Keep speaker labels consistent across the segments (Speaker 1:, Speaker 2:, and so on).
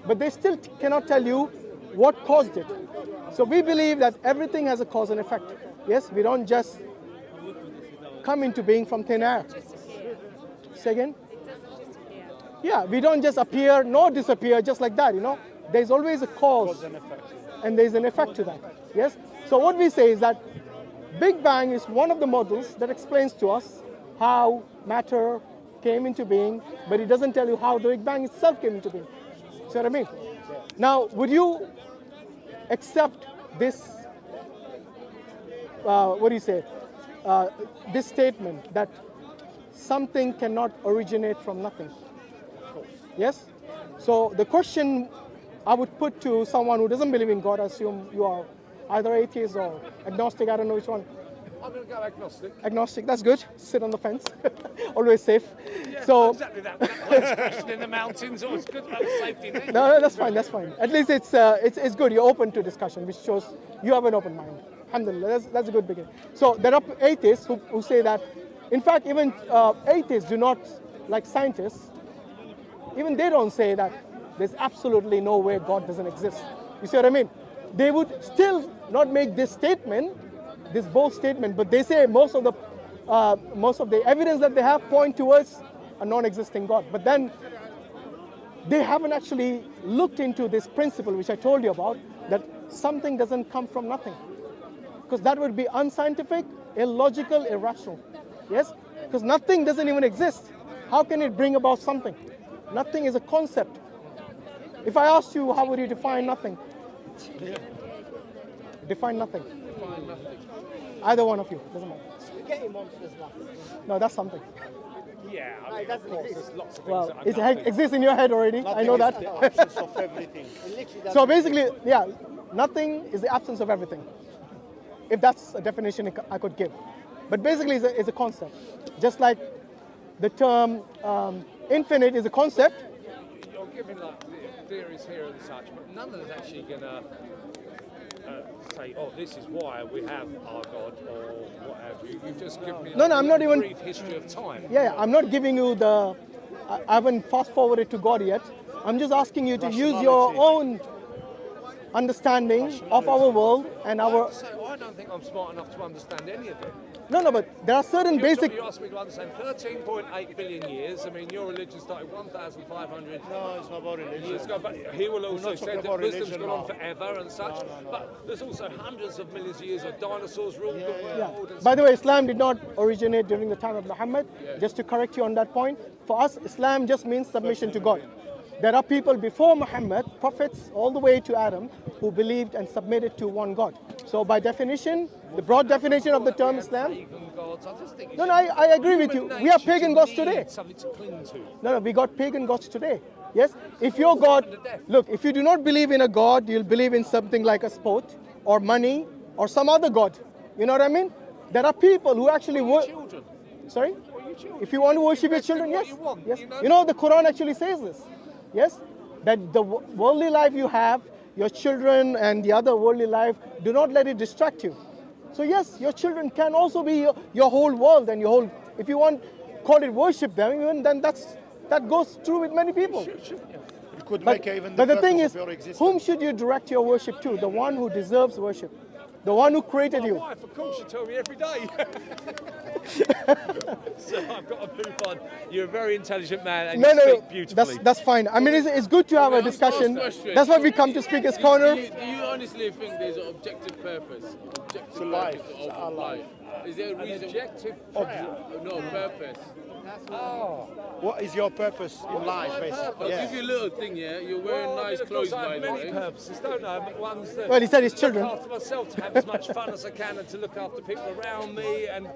Speaker 1: but they still cannot tell you what caused it. So we believe that everything has a cause and effect. Yes, we don't just come into being from thin air. Say again? Yeah, we don't just appear nor disappear just like that, you know. There's always a cause and there's an effect to that. Yes? So what we say is that Big Bang is one of the models that explains to us how matter came into being, but it doesn't tell you how the Big Bang itself came into being. See what I mean? Now, would you accept this, this statement that something cannot originate from nothing? Yes? So the question I would put to someone who doesn't believe in God, I assume you are either atheist or agnostic, I don't know which one.
Speaker 2: I'm going to go agnostic.
Speaker 1: Agnostic, that's good. Sit on the fence. Always safe.
Speaker 2: Yeah,
Speaker 1: so
Speaker 2: exactly that. That crashing in the mountains, always good about the safety net.
Speaker 1: No, that's fine, that's fine. At least it's good. You're open to discussion, which shows you have an open mind. Alhamdulillah, that's a good beginning. So there are atheists who say that, in fact, even atheists do not, like scientists, even they don't say that there's absolutely no way God doesn't exist. You see what I mean? They would still not make this statement, this bold statement, but they say most of the evidence that they have point towards a non-existing God. But then they haven't actually looked into this principle which I told you about, that something doesn't come from nothing. Because that would be unscientific, illogical, irrational. Yes? Because nothing doesn't even exist. How can it bring about something? Nothing is a concept. If I asked you, how would you define nothing?
Speaker 3: Yeah.
Speaker 1: Define nothing.
Speaker 3: Define nothing.
Speaker 1: Either one of you, doesn't matter.
Speaker 4: Spaghetti monster's nothing.
Speaker 1: No, that's something.
Speaker 2: Yeah, I mean,
Speaker 4: it doesn't
Speaker 2: of course,
Speaker 4: exist.
Speaker 2: there's lots of things
Speaker 1: Well,
Speaker 2: that
Speaker 1: it
Speaker 2: are nothing.
Speaker 1: exists in your head already.
Speaker 5: Nothing
Speaker 1: I know
Speaker 5: is
Speaker 1: that.
Speaker 5: the absence of everything.
Speaker 4: It literally doesn't
Speaker 1: So basically,
Speaker 4: exist.
Speaker 1: yeah, nothing is the absence of everything. If that's a definition I could give. But basically, it's a concept. Just like the term infinite is a concept.
Speaker 2: You're giving like theories here and such, but none of us actually going to say, oh, this is why we have our God or what have you. You've just given me
Speaker 1: I'm not even.
Speaker 2: brief history of time.
Speaker 1: Yeah, I'm not giving you the. I haven't fast forwarded to God yet. I'm just asking you to use your own understanding of our world and our.
Speaker 2: I don't think I'm smart enough to understand any of it.
Speaker 1: No, but there are certain basic.
Speaker 2: You asked me to understand 13.8 billion years. I mean, your religion started 1,500
Speaker 5: No, it's not about religion.
Speaker 2: years ago, but he will also
Speaker 5: not
Speaker 2: say
Speaker 5: talking
Speaker 2: that
Speaker 5: about
Speaker 2: wisdom's
Speaker 5: religion
Speaker 2: gone on
Speaker 5: now.
Speaker 2: forever and such.
Speaker 5: No.
Speaker 2: But there's also hundreds of millions of years of dinosaurs ruled the world.
Speaker 1: Yeah.
Speaker 2: And
Speaker 1: By the way, Islam did not originate during the time of Muhammad. Just to correct you on that point, for us, Islam just means submission to God. There are people before Muhammad, prophets all the way to Adam, who believed and submitted to one God. So by definition, the broad definition of the term Islam.
Speaker 2: pagan gods. I just think
Speaker 1: No, I agree with you. We have pagan gods today.
Speaker 2: Something to cling to.
Speaker 1: No, we got pagan gods today. Yes? If your God, look, if you do not believe in a God, you'll believe in something like a sport or money or some other God. You know what I mean? There are people who actually work.
Speaker 2: Children.
Speaker 1: Sorry?
Speaker 2: Or you children.
Speaker 1: If you want to worship your children,
Speaker 2: what
Speaker 1: yes.
Speaker 2: you want,
Speaker 1: Yes.
Speaker 2: you know?
Speaker 1: You know, the Quran actually says this. Yes? That the worldly life you have, your children and the other worldly life, do not let it distract you. So yes, your children can also be your whole world and your whole, if you want, call it worship them, even then that goes through with many people.
Speaker 5: You could
Speaker 1: But,
Speaker 5: make even
Speaker 1: but the thing
Speaker 5: purpose
Speaker 1: is,
Speaker 5: of your existence.
Speaker 1: whom should you direct your worship to? The one who deserves worship. The one who created
Speaker 2: My
Speaker 1: you.
Speaker 2: wife, of course, you tell me every day. So I've got to move on. You're a very intelligent man and you speak beautifully.
Speaker 1: That's fine. I mean, it's good to have a discussion. That's why we come to Speaker's Corner.
Speaker 3: Do you honestly think there's an objective purpose? Objective
Speaker 5: To life,
Speaker 3: purpose
Speaker 5: to our
Speaker 3: of
Speaker 5: life.
Speaker 3: Is there a reason?
Speaker 2: Objective.
Speaker 3: No, purpose.
Speaker 2: Oh.
Speaker 5: What is your purpose in life,
Speaker 3: I'll
Speaker 5: basically?
Speaker 3: give you a little thing, yeah? You're wearing nice
Speaker 2: of
Speaker 3: clothes,
Speaker 2: course, I
Speaker 3: by
Speaker 2: have
Speaker 3: the
Speaker 2: many
Speaker 3: way.
Speaker 2: purposes, don't I? But one's that
Speaker 1: Well, he said his children.
Speaker 2: look after myself, to have as much fun as I can and to look after people around me. And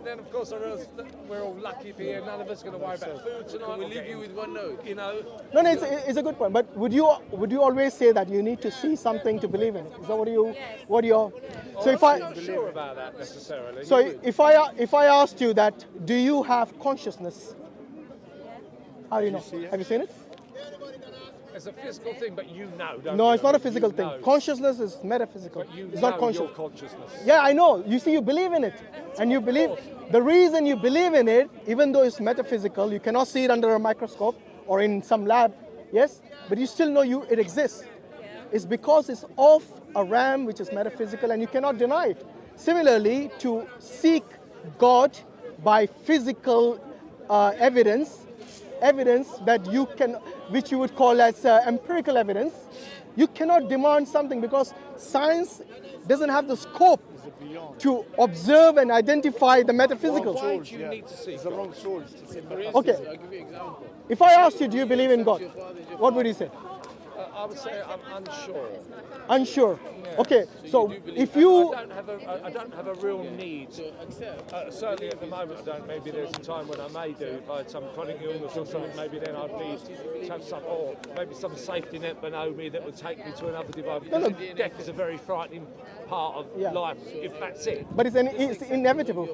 Speaker 2: then, of course, I realise that we're all lucky to be here. None of us are going to worry about food tonight.
Speaker 3: Can we
Speaker 2: or
Speaker 3: leave you
Speaker 2: getting-
Speaker 3: with one note?
Speaker 2: You know,
Speaker 1: No, it's a good point. But would you always say that you need to see something to believe in it? Is that what you're? So if
Speaker 2: I'm
Speaker 1: I
Speaker 2: not sure about that necessarily.
Speaker 1: so if I asked you that, do you have consciousness? How do you know? Have you seen it?
Speaker 2: It's a physical thing, but you know, don't
Speaker 1: No,
Speaker 2: you?
Speaker 1: it's not a
Speaker 2: You
Speaker 1: physical thing.
Speaker 2: know.
Speaker 1: Consciousness is metaphysical.
Speaker 2: But you
Speaker 1: It's
Speaker 2: know
Speaker 1: not conscious.
Speaker 2: your consciousness.
Speaker 1: Yeah, I know. You see, you believe in it. And you believe, the reason you believe in it, even though it's metaphysical, you cannot see it under a microscope or in some lab, yes, but you still know it exists. It's because it's of a realm which is metaphysical and you cannot deny it. Similarly, to seek God by physical evidence that you can, which you would call as empirical evidence, you cannot demand something because science doesn't have the scope to observe and identify the metaphysical.
Speaker 2: Why do you need to see
Speaker 5: It's the
Speaker 2: God?
Speaker 5: wrong source to see.
Speaker 1: Okay,
Speaker 3: I'll give you an example.
Speaker 1: if I asked you, do you believe in God? What would you say?
Speaker 2: I would say I'm unsure.
Speaker 1: Unsure. Okay, so if
Speaker 2: I
Speaker 1: you,
Speaker 2: don't have a real need. Certainly at the moment I don't. Maybe there's a time when I may do. If I had some chronic illness or something, maybe then I'd need to have some, or maybe some safety net below me that would take me to another divine. Because death is a very frightening part of life, if that's it.
Speaker 1: but it's inevitable.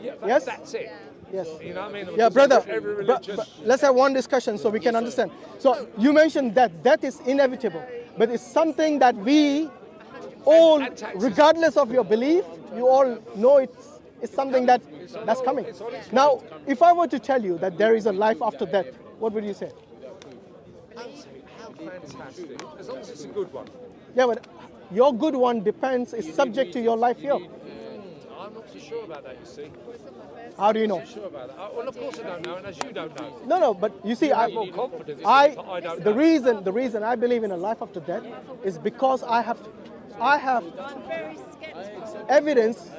Speaker 2: Yeah,
Speaker 1: Yes?
Speaker 2: that's it.
Speaker 1: Yes.
Speaker 2: You know what I mean?
Speaker 1: Yeah,
Speaker 2: Because
Speaker 1: brother,
Speaker 2: every religion.
Speaker 1: let's have one discussion so we can understand. So you mentioned that death is inevitable, but it's something that we all,
Speaker 2: And taxes.
Speaker 1: regardless of your belief, you all know it's something that's coming. Now, if I were to tell you that there is a life after death, what would you say?
Speaker 2: I'd say, how fantastic. As long as it's a good one.
Speaker 1: Yeah, but your good one depends, is subject to your life here.
Speaker 2: I'm not so sure about that, you see.
Speaker 1: How do you know?
Speaker 2: Sure about that. Well, of course I don't know, and as you don't know.
Speaker 1: No, but you see,
Speaker 2: You have more confidence, but I don't
Speaker 1: the
Speaker 2: know.
Speaker 1: reason I believe in a life after death is because I have evidence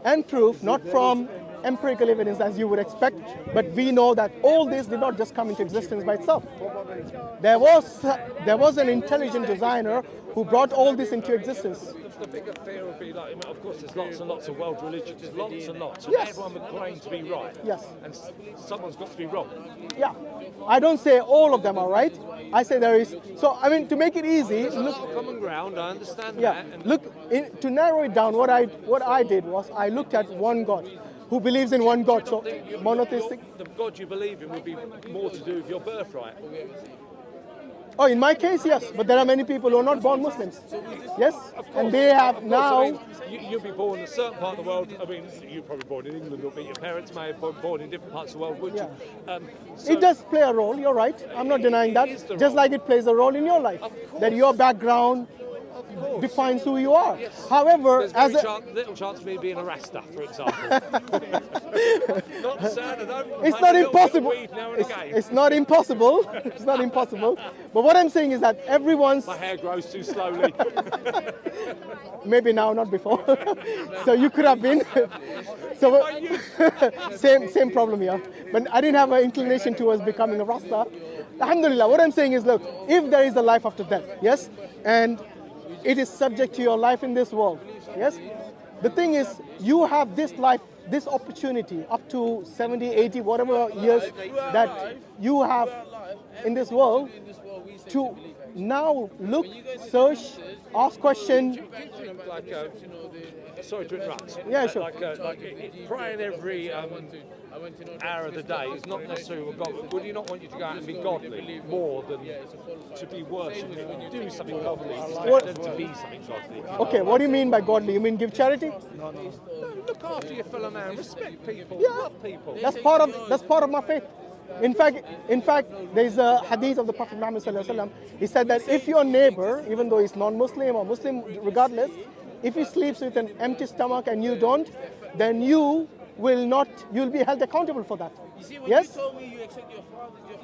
Speaker 1: and proof, not from empirical evidence as you would expect, but we know that all this did not just come into existence by itself. There was an intelligent designer who brought all this into existence.
Speaker 2: The bigger fear would be like, I mean, of course, there's lots and lots of world religions, lots and lots, and
Speaker 1: Yes.
Speaker 2: everyone would claim to be right.
Speaker 1: Yes.
Speaker 2: And someone's got to be wrong.
Speaker 1: Yeah, I don't say all of them are right. I say there is. So I mean, to make it easy,
Speaker 2: There's a
Speaker 1: look.
Speaker 2: lot of common ground. I understand
Speaker 1: Yeah,
Speaker 2: that. And
Speaker 1: look. To narrow it down, what I did was I looked at one God, who believes in one God. So monotheistic.
Speaker 2: the God you believe in would be more to do with your birthright.
Speaker 1: Oh, in my case, yes. But there are many people who are not born Muslims. Yes, and they have
Speaker 2: Of course,
Speaker 1: now.
Speaker 2: I mean, you'll be born in a certain part of the world. I mean, you're probably born in England, but your parents may have been born in different parts of the world, would you? So
Speaker 1: It does play a role, you're right. I'm not denying that.
Speaker 2: is the
Speaker 1: Just
Speaker 2: role.
Speaker 1: like it plays a role in your life. That your background defines who you are. However,
Speaker 2: There's
Speaker 1: as
Speaker 2: little chance of me being a Rasta, for example. Not sad, I don't.
Speaker 1: it's
Speaker 2: I
Speaker 1: not
Speaker 2: do a little bit of
Speaker 1: impossible.
Speaker 2: weed now and again.
Speaker 1: It's not impossible. It's not impossible. But what I'm saying is that everyone's,
Speaker 2: My hair grows too slowly.
Speaker 1: maybe now, not before. So you could have been. So same problem here. But I didn't have an inclination towards becoming a Rasta. Alhamdulillah, what I'm saying is, look, if there is a life after death, yes, and it is subject to your life in this world, yes, the thing is, you have this life, this opportunity up to 70, 80, whatever years that you have in this world to now look, search, ask questions.
Speaker 2: Like, sorry to interrupt.
Speaker 1: Yeah, sure.
Speaker 2: Like praying every hour of the day is not necessarily what God. Would you not want you to go out and be godly more than to be worshipped? Do something godly. It's better than to be something godly.
Speaker 1: Okay, what do you mean by godly? You mean give charity?
Speaker 2: No, look after your fellow man. Respect people.
Speaker 1: Yeah.
Speaker 2: Love people.
Speaker 1: That's part of my faith. In fact, there's a hadith of the Prophet Muhammad sallallahu alaihi wasallam. He said that if your neighbor, even though he's non-Muslim or Muslim, regardless, if he sleeps with an empty stomach and you don't, then you'll be held accountable for that. Yes?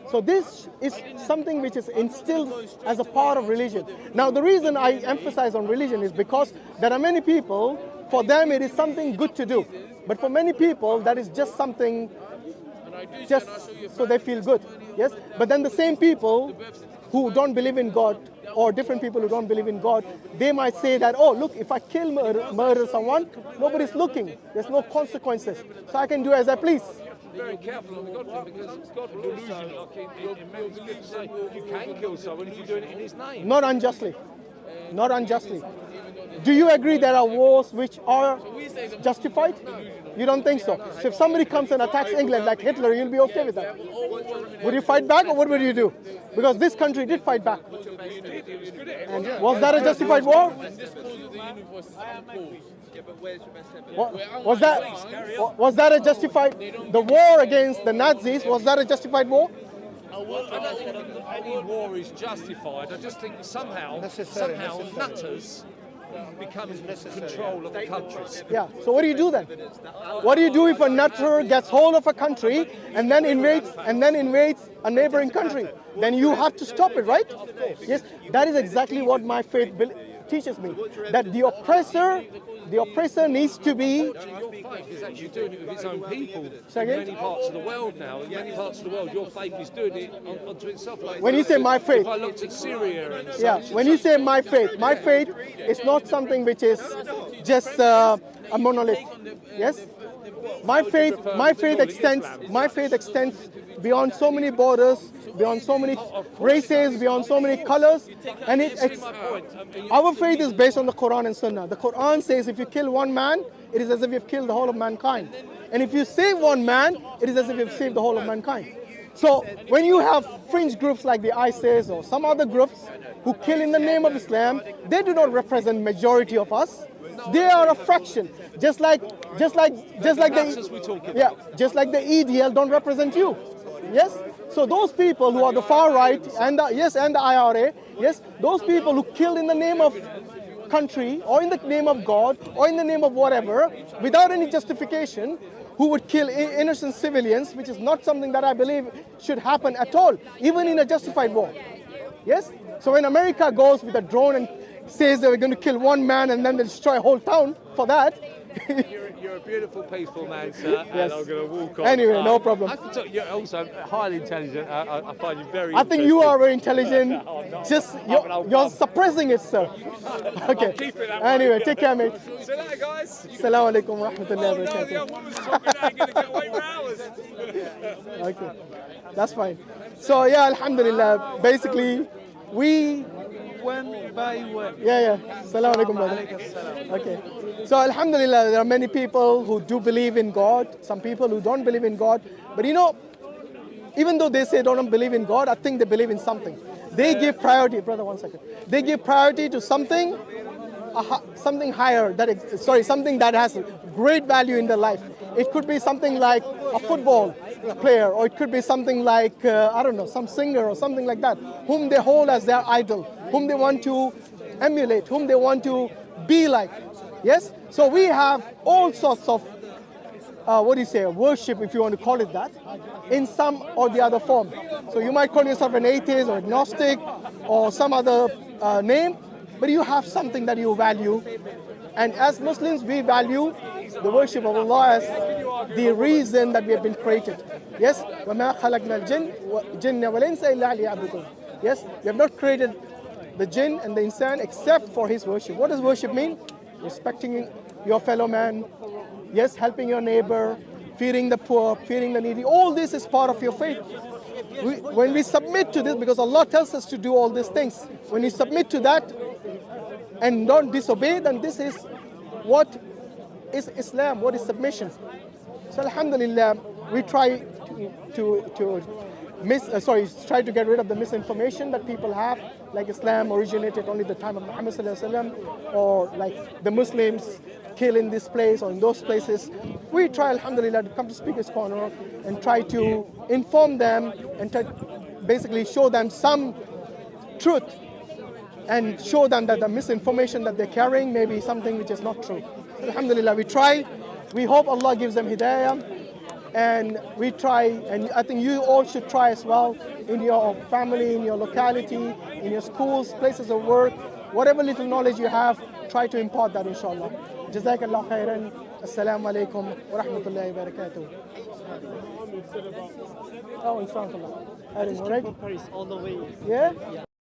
Speaker 1: So this is something which is instilled as a part of religion. Now the reason I emphasize on religion is because there are many people, for them it is something good to do. But for many people that is just something just so they feel good. Yes? But then the same people who don't believe in God, or different people who don't believe in God, they might say that, oh, look, if I kill, murder someone, nobody's looking. There's no consequences. So I can do as I please.
Speaker 2: Very careful on the God thing, because God will delusion. Like in many scriptures say you can kill someone if you're doing it in His name.
Speaker 1: Not unjustly. Not unjustly. Do you agree there are wars which are justified? You don't think so? So if somebody comes and attacks England like Hitler, you'll be okay with that? Would you fight back, or what would you do? Because this country did fight back. And was that a justified war? Was that a justified, the war against the Nazis, was that a justified war?
Speaker 2: I don't think any war is justified. I just think somehow nutters become control of the countries.
Speaker 1: Yeah. So what do you do then? What do you do if a nutter gets hold of a country and then invades a neighboring country? Then you have to stop it, right? Yes. That is exactly what my faith teaches me. That the oppressor needs to be.
Speaker 2: Your faith is actually doing it with its own people in many parts of the world now. In many parts of the world, your faith is doing it onto itself. Like
Speaker 1: when you say my faith,
Speaker 2: if I looked at Syria and
Speaker 1: yeah. When you say my faith is not something which is just a monolith. Yes. My faith extends beyond so many borders, beyond so many races, beyond so many colors, and our faith is based on the Quran and Sunnah. The Quran says if you kill one man, it is as if you've killed the whole of mankind, and if you save one man, it is as if you've saved the whole of mankind. So when you have fringe groups like the ISIS or some other groups who kill in the name of Islam, they do not represent majority of us. They are a fraction, just like the EDL don't represent you. Yes. So those people who are the far right and the IRA, yes, those people who kill in the name of country or in the name of God or in the name of whatever, without any justification, who would kill innocent civilians, which is not something that I believe should happen at all, even in a justified war. Yes. So when America goes with a drone and says they're going to kill one man and then they destroy a whole town for that.
Speaker 2: You're a beautiful, peaceful man, sir,
Speaker 1: yes.
Speaker 2: And I'm going to walk on.
Speaker 1: Anyway, no problem.
Speaker 2: I can tell you're also highly intelligent. I find you very
Speaker 1: I think you are very intelligent. Just, you're suppressing it, sir. Okay. Anyway, take care, mate.
Speaker 2: See you later, guys.
Speaker 1: Assalamu alaikum wa rahmatullahi wa
Speaker 2: The young woman's talking now, you're going to get away for hours.
Speaker 1: Okay, that's fine. So, yeah, alhamdulillah, basically, we...
Speaker 4: When by when?
Speaker 1: Yeah. Assalamu alaikum, brother. Okay. So, alhamdulillah, there are many people who do believe in God, some people who don't believe in God. But you know, even though they say don't believe in God, I think they believe in something. They give priority, brother, 1 second. They give priority to something higher, something that has great value in their life. It could be something like a football player, or it could be something like, I don't know, some singer or something like that, whom they hold as their idol, whom they want to emulate, whom they want to be like. Yes? So we have all sorts of, worship, if you want to call it that, in some or the other form. So you might call yourself an atheist or agnostic or some other name, but you have something that you value. And as Muslims, we value the worship of Allah as the reason that we have been created. Yes? وَمَا خَلَقْنَا الْجِنَّ وَالْإِنسَ إِلَّا لِيَعْبُدُونَ. Yes? We have not created the jinn and the insan except for his worship. What does worship mean? Respecting your fellow man. Yes, helping your neighbor, feeding the poor, feeding the needy. All this is part of your faith. When we submit to this, because Allah tells us to do all these things, when you submit to that and don't disobey, then this is what is Islam, what is submission. So alhamdulillah, we try try to get rid of the misinformation that people have, like Islam originated only the time of Muhammad sallallahu alaihi wasallam, or like the Muslims kill in this place or in those places. We try, alhamdulillah, to come to Speaker's Corner and try to inform them and basically show them some truth and show them that the misinformation that they're carrying may be something which is not true. Alhamdulillah, we try. We hope Allah gives them hidayah. And we try, and I think you all should try as well, in your family, in your locality, in your schools, places of work, whatever little knowledge you have, try to impart that, inshallah. Jazakallah khairan. Assalamu alaikum wa rahmatullahi wa barakatuh. Oh, in front of Allah. All right?
Speaker 4: All the way.
Speaker 1: Yeah?